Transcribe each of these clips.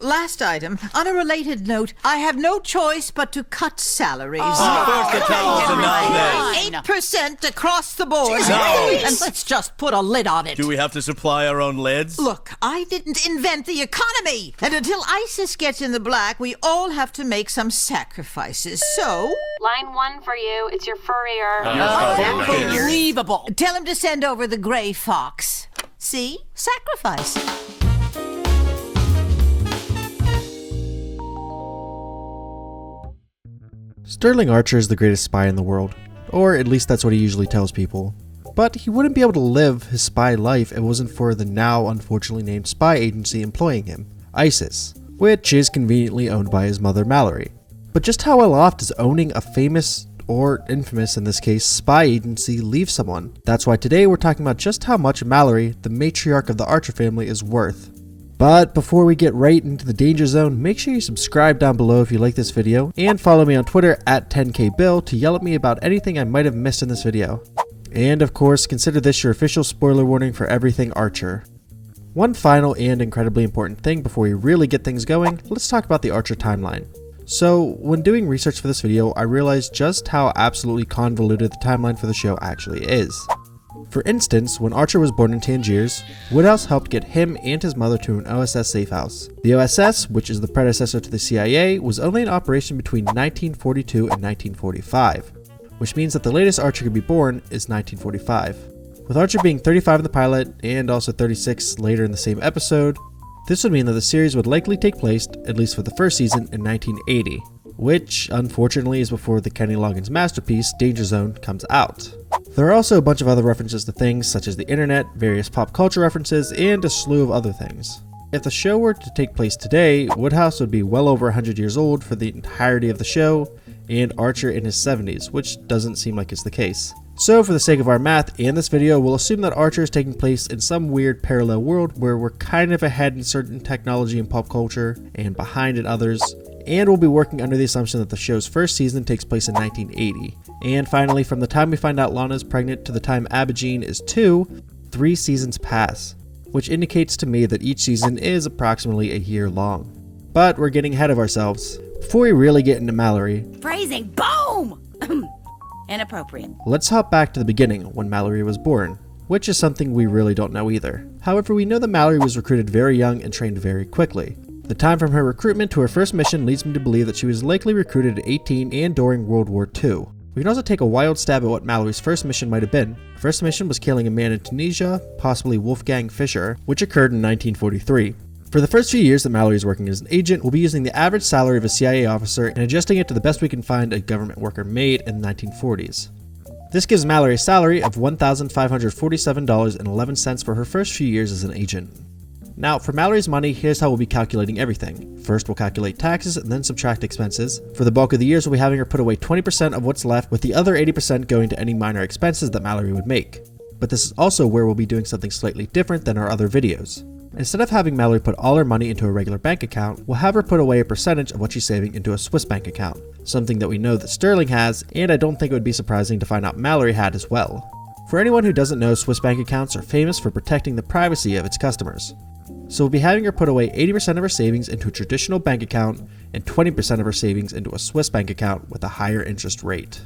last item. On a related note, I have no choice but to cut salaries. First to tell us enough then. 8% across the board. No. And let's just put a lid on it. Do we have to supply our own lids? Look, I didn't invent the economy. And until ISIS gets in the black, we all have to make some sacrifices. So... Line 1 for you. It's your furrier. Unbelievable. Tell him to send over the gray fox. See? Sacrifice. Sterling Archer is the greatest spy in the world, or at least that's what he usually tells people. But he wouldn't be able to live his spy life if it wasn't for the now unfortunately named spy agency employing him, ISIS, which is conveniently owned by his mother Malory. But just how well off does owning a famous, or infamous in this case, spy agency leave someone? That's why today we're talking about just how much Malory, the matriarch of the Archer family, is worth. But before we get right into the danger zone, make sure you subscribe down below if you like this video, and follow me on Twitter at 10kbill to yell at me about anything I might have missed in this video. And of course, consider this your official spoiler warning for everything Archer. One final and incredibly important thing before we really get things going, let's talk about the Archer timeline. So, when doing research for this video, I realized just how absolutely convoluted the timeline for the show actually is. For instance, when Archer was born in Tangiers, Woodhouse helped get him and his mother to an OSS safe house. The OSS, which is the predecessor to the CIA, was only in operation between 1942 and 1945, which means that the latest Archer could be born is 1945. With Archer being 35 in the pilot, and also 36 later in the same episode, this would mean that the series would likely take place, at least for the first season, in 1980, which unfortunately is before the Kenny Loggins masterpiece, Danger Zone, comes out. There are also a bunch of other references to things such as the internet, various pop culture references, and a slew of other things. If the show were to take place today, Woodhouse would be well over 100 years old for the entirety of the show, and Archer in his 70s, which doesn't seem like it's the case. So for the sake of our math and this video, we'll assume that Archer is taking place in some weird parallel world where we're kind of ahead in certain technology and pop culture, and behind in others, and we'll be working under the assumption that the show's first season takes place in 1980. And finally, from the time we find out Lana is pregnant to the time Abigine is 2, 3 seasons pass, which indicates to me that each season is approximately a year long. But we're getting ahead of ourselves. Before we really get into Malory, phrasing, boom! Inappropriate. Let's hop back to the beginning when Malory was born, which is something we really don't know either. However, we know that Malory was recruited very young and trained very quickly. The time from her recruitment to her first mission leads me to believe that she was likely recruited at 18 and during World War II. We can also take a wild stab at what Malory's first mission might have been. Her first mission was killing a man in Tunisia, possibly Wolfgang Fischer, which occurred in 1943. For the first few years that Malory is working as an agent, we'll be using the average salary of a CIA officer and adjusting it to the best we can find a government worker made in the 1940s. This gives Malory a salary of $1,547.11 for her first few years as an agent. Now, for Malory's money, here's how we'll be calculating everything. First, we'll calculate taxes and then subtract expenses. For the bulk of the years, we'll be having her put away 20% of what's left, with the other 80% going to any minor expenses that Malory would make. But this is also where we'll be doing something slightly different than our other videos. Instead of having Malory put all her money into a regular bank account, we'll have her put away a percentage of what she's saving into a Swiss bank account, something that we know that Sterling has, and I don't think it would be surprising to find out Malory had as well. For anyone who doesn't know, Swiss bank accounts are famous for protecting the privacy of its customers. So we'll be having her put away 80% of her savings into a traditional bank account and 20% of her savings into a Swiss bank account with a higher interest rate.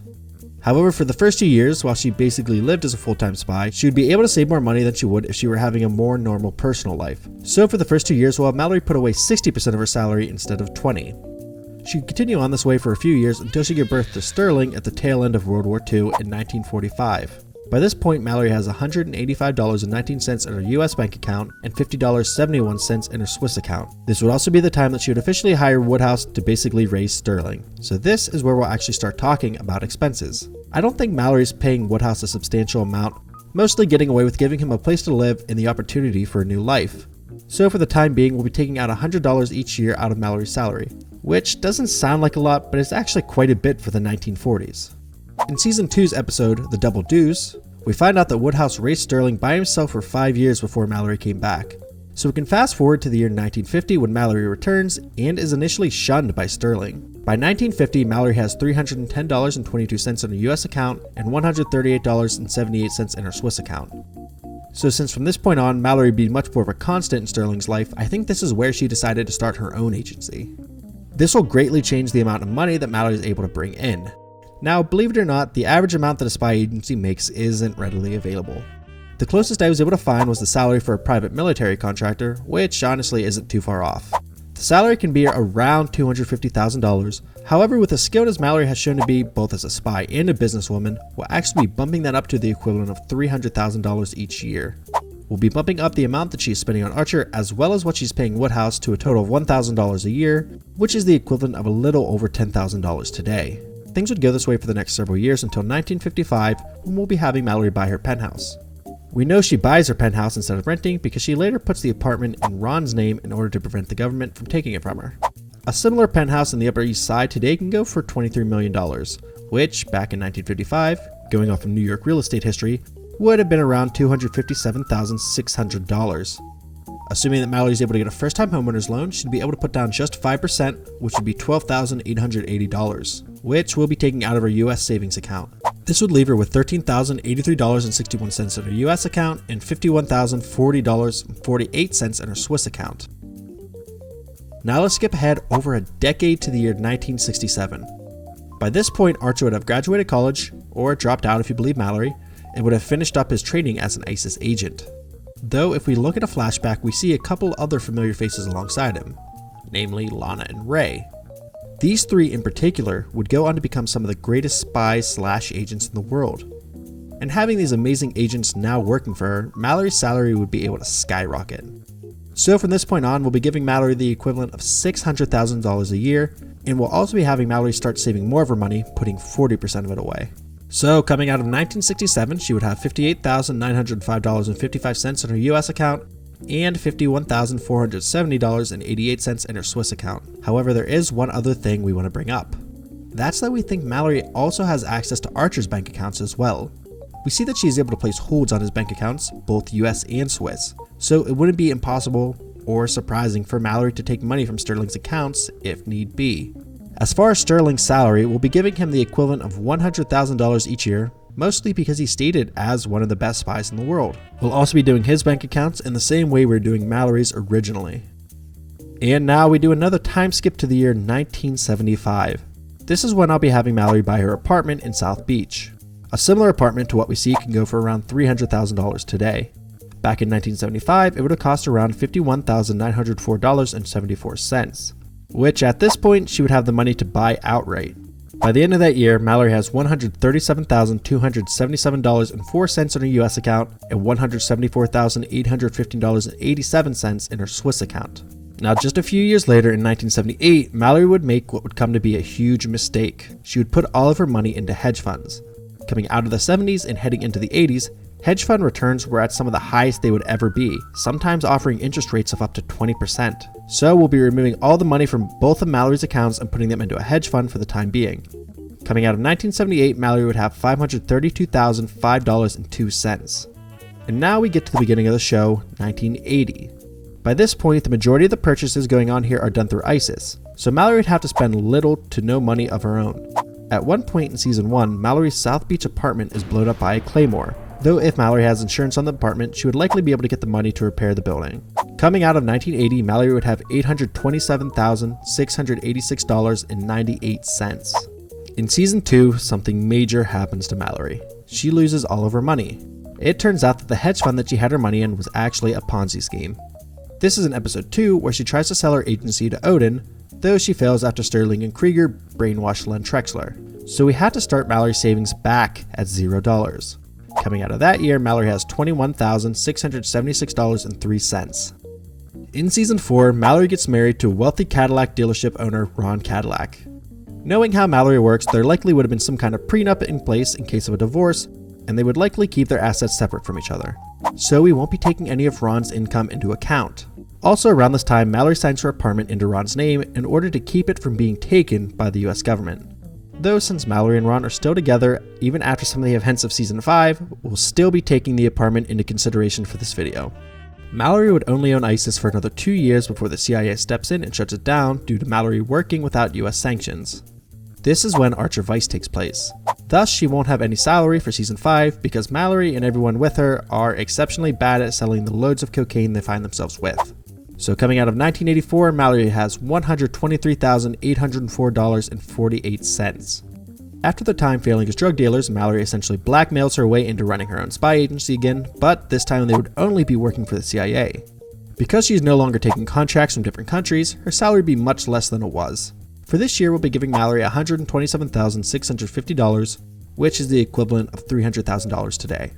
However, for the first 2 years, while she basically lived as a full-time spy, she would be able to save more money than she would if she were having a more normal personal life. So for the first 2 years, we'll have Malory put away 60% of her salary instead of 20%. She could continue on this way for a few years until she gave birth to Sterling at the tail end of World War II in 1945. By this point, Malory has $185.19 in her US bank account and $50.71 in her Swiss account. This would also be the time that she would officially hire Woodhouse to basically raise Sterling. So this is where we'll actually start talking about expenses. I don't think Malory's paying Woodhouse a substantial amount, mostly getting away with giving him a place to live and the opportunity for a new life. So for the time being, we'll be taking out $100 each year out of Malory's salary, which doesn't sound like a lot, but it's actually quite a bit for the 1940s. In Season 2's episode, The Double Deuce, we find out that Woodhouse raised Sterling by himself for 5 years before Malory came back. So we can fast forward to the year 1950 when Malory returns and is initially shunned by Sterling. By 1950, Malory has $310.22 in her US account and $138.78 in her Swiss account. So since from this point on, Malory would be much more of a constant in Sterling's life, I think this is where she decided to start her own agency. This will greatly change the amount of money that Malory is able to bring in. Now, believe it or not, the average amount that a spy agency makes isn't readily available. The closest I was able to find was the salary for a private military contractor, which honestly isn't too far off. The salary can be around $250,000, however with as skilled as Malory has shown to be both as a spy and a businesswoman, we'll actually be bumping that up to the equivalent of $300,000 each year. We'll be bumping up the amount that she's spending on Archer as well as what she's paying Woodhouse to a total of $1,000 a year, which is the equivalent of a little over $10,000 today. Things would go this way for the next several years until 1955 when we'll be having Malory buy her penthouse. We know she buys her penthouse instead of renting because she later puts the apartment in Ron's name in order to prevent the government from taking it from her. A similar penthouse in the Upper East Side today can go for $23 million, which, back in 1955, going off of New York real estate history, would have been around $257,600. Assuming that Malory is able to get a first-time homeowner's loan, she'd be able to put down just 5%, which would be $12,880, which we'll be taking out of her US savings account. This would leave her with $13,083.61 in her US account and $51,040.48 in her Swiss account. Now let's skip ahead over a decade to the year 1967. By this point, Archer would have graduated college, or dropped out if you believe Malory, and would have finished up his training as an ISIS agent. Though if we look at a flashback, we see a couple other familiar faces alongside him, namely Lana and Ray. These three in particular would go on to become some of the greatest spies/agents in the world. And having these amazing agents now working for her, Malory's salary would be able to skyrocket. So from this point on, we'll be giving Malory the equivalent of $600,000 a year, and we'll also be having Malory start saving more of her money, putting 40% of it away. So coming out of 1967, she would have $58,905.55 in her US account and $51,470.88 in her Swiss account. However, there is one other thing we want to bring up. That's that we think Malory also has access to Archer's bank accounts as well. We see that she is able to place holds on his bank accounts, both US and Swiss, so it wouldn't be impossible or surprising for Malory to take money from Sterling's accounts if need be. As far as Sterling's salary, we'll be giving him the equivalent of $100,000 each year, mostly because he's stated as one of the best spies in the world. We'll also be doing his bank accounts in the same way we were doing Malory's originally. And now we do another time skip to the year 1975. This is when I'll be having Malory buy her apartment in South Beach. A similar apartment to what we see can go for around $300,000 today. Back in 1975, it would have cost around $51,904.74. which at this point she would have the money to buy outright. By the end of that year, Malory has $137,277.04 in her US account and $174,815.87 in her Swiss account. Now just a few years later in 1978, Malory would make what would come to be a huge mistake. She would put all of her money into hedge funds. Coming out of the 70s and heading into the 80s, hedge fund returns were at some of the highest they would ever be, sometimes offering interest rates of up to 20%. So we'll be removing all the money from both of Malory's accounts and putting them into a hedge fund for the time being. Coming out of 1978, Malory would have $532,005.02. And now we get to the beginning of the show, 1980. By this point, the majority of the purchases going on here are done through ISIS, so Malory would have to spend little to no money of her own. At one point in season 1, Malory's South Beach apartment is blown up by a claymore. Though if Malory has insurance on the apartment, she would likely be able to get the money to repair the building. Coming out of 1980, Malory would have $827,686.98. In season 2, something major happens to Malory. She loses all of her money. It turns out that the hedge fund that she had her money in was actually a Ponzi scheme. This is in episode 2 where she tries to sell her agency to Odin, though she fails after Sterling and Krieger brainwash Len Trexler. So we had to start Malory's savings back at $0. Coming out of that year, Malory has $21,676.03. In season 4, Malory gets married to wealthy Cadillac dealership owner Ron Cadillac. Knowing how Malory works, there likely would have been some kind of prenup in place in case of a divorce, and they would likely keep their assets separate from each other. So we won't be taking any of Ron's income into account. Also around this time, Malory signs her apartment into Ron's name in order to keep it from being taken by the US government. Though since Malory and Ron are still together, even after some of the events of season 5, we'll still be taking the apartment into consideration for this video. Malory would only own ISIS for another 2 years before the CIA steps in and shuts it down due to Malory working without US sanctions. This is when Archer Vice takes place. Thus, she won't have any salary for Season 5 because Malory and everyone with her are exceptionally bad at selling the loads of cocaine they find themselves with. So coming out of 1984, Malory has $123,804.48. After the time failing as drug dealers, Malory essentially blackmails her way into running her own spy agency again, but this time they would only be working for the CIA. Because she is no longer taking contracts from different countries, her salary would be much less than it was. For this year, we'll be giving Malory $127,650, which is the equivalent of $300,000 today.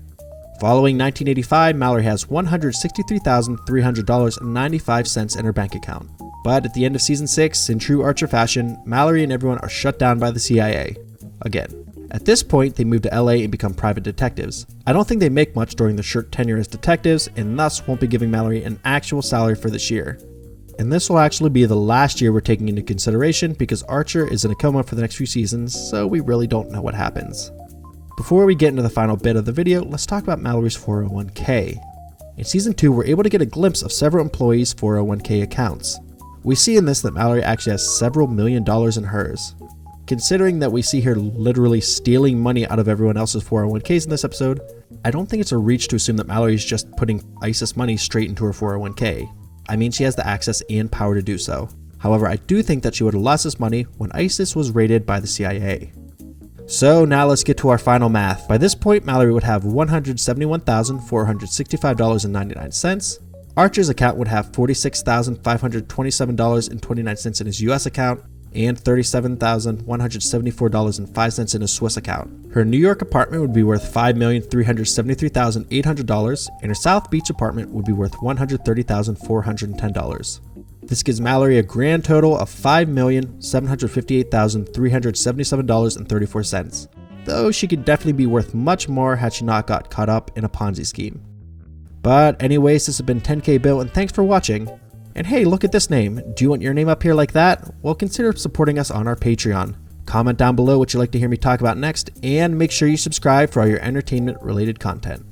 Following 1985, Malory has $163,300.95 in her bank account. But at the end of Season 6, in true Archer fashion, Malory and everyone are shut down by the CIA. Again. At this point, they move to LA and become private detectives. I don't think they make much during their short tenure as detectives, and thus won't be giving Malory an actual salary for this year. And this will actually be the last year we're taking into consideration because Archer is in a coma for the next few seasons, so we really don't know what happens. Before we get into the final bit of the video, let's talk about Malory's 401k. In Season 2, we're able to get a glimpse of several employees' 401k accounts. We see in this that Malory actually has several $1 million in hers. Considering that we see her literally stealing money out of everyone else's 401ks in this episode, I don't think it's a reach to assume that Malory is just putting ISIS money straight into her 401k. I mean, she has the access and power to do so. However, I do think that she would have lost this money when ISIS was raided by the CIA. So now let's get to our final math. By this point, Malory would have $171,465.99. Archer's account would have $46,527.29 in his US account, and $37,174.05 in a Swiss account. Her New York apartment would be worth $5,373,800, and her South Beach apartment would be worth $130,410. This gives Malory a grand total of $5,758,377.34, though she could definitely be worth much more had she not got caught up in a Ponzi scheme. But anyways, this has been 10K Bill, and thanks for watching. And hey, look at this name. Do you want your name up here like that? Well, consider supporting us on our Patreon. Comment down below what you'd like to hear me talk about next, and make sure you subscribe for all your entertainment-related content.